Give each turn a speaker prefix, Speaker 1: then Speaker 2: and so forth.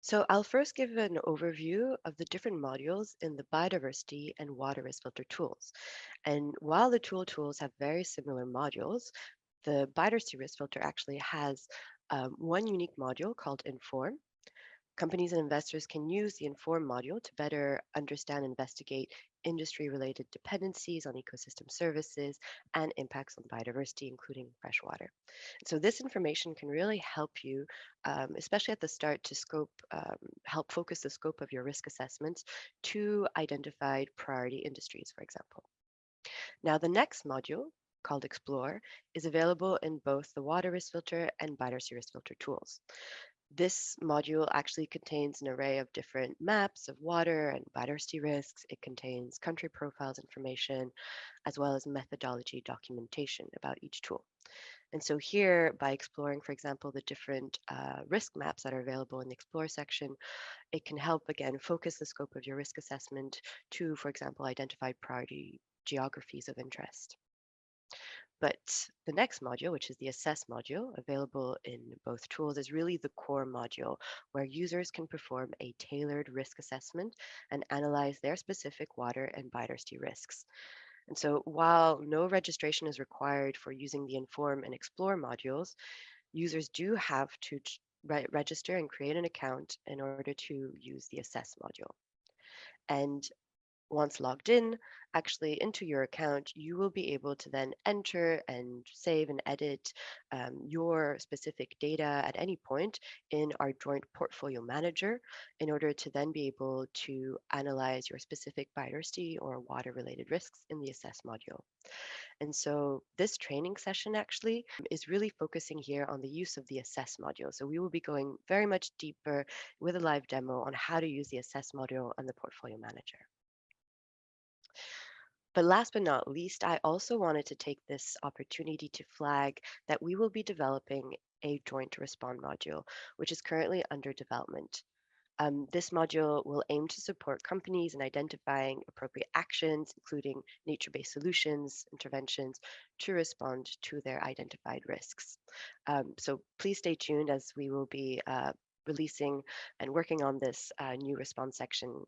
Speaker 1: So I'll first give an overview of the different modules in the biodiversity and water risk filter tools. And while the tools have very similar modules, the biodiversity risk filter actually has one unique module called Inform. Companies and investors can use the Inform module to better understand and investigate industry related dependencies on ecosystem services and impacts on biodiversity, including freshwater. So, this information can really help you, especially at the start, to help focus the scope of your risk assessments to identified priority industries, for example. Now, the next module, called Explore, is available in both the water risk filter and biodiversity risk filter tools. This module actually contains an array of different maps of water and biodiversity risks. It contains country profiles information, as well as methodology documentation about each tool. And so here, by exploring, for example, the different risk maps that are available in the Explore section, it can help, again, focus the scope of your risk assessment to, for example, identified priority geographies of interest. But the next module, which is the Assess module, available in both tools, is really the core module where users can perform a tailored risk assessment and analyze their specific water and biodiversity risks. And so while no registration is required for using the Inform and Explore modules, users do have to register and create an account in order to use the Assess module. And once logged in, actually into your account, you will be able to then enter and save and edit your specific data at any point in our joint portfolio manager in order to then be able to analyze your specific biodiversity or water related risks in the assess module. And so this training session actually is really focusing here on the use of the assess module. So we will be going very much deeper with a live demo on how to use the assess module on the portfolio manager. But last but not least, I also wanted to take this opportunity to flag that we will be developing a joint to respond module, which is currently under development. This module will aim to support companies in identifying appropriate actions, including nature based solutions, interventions to respond to their identified risks. So please stay tuned as we will be releasing and working on this new response section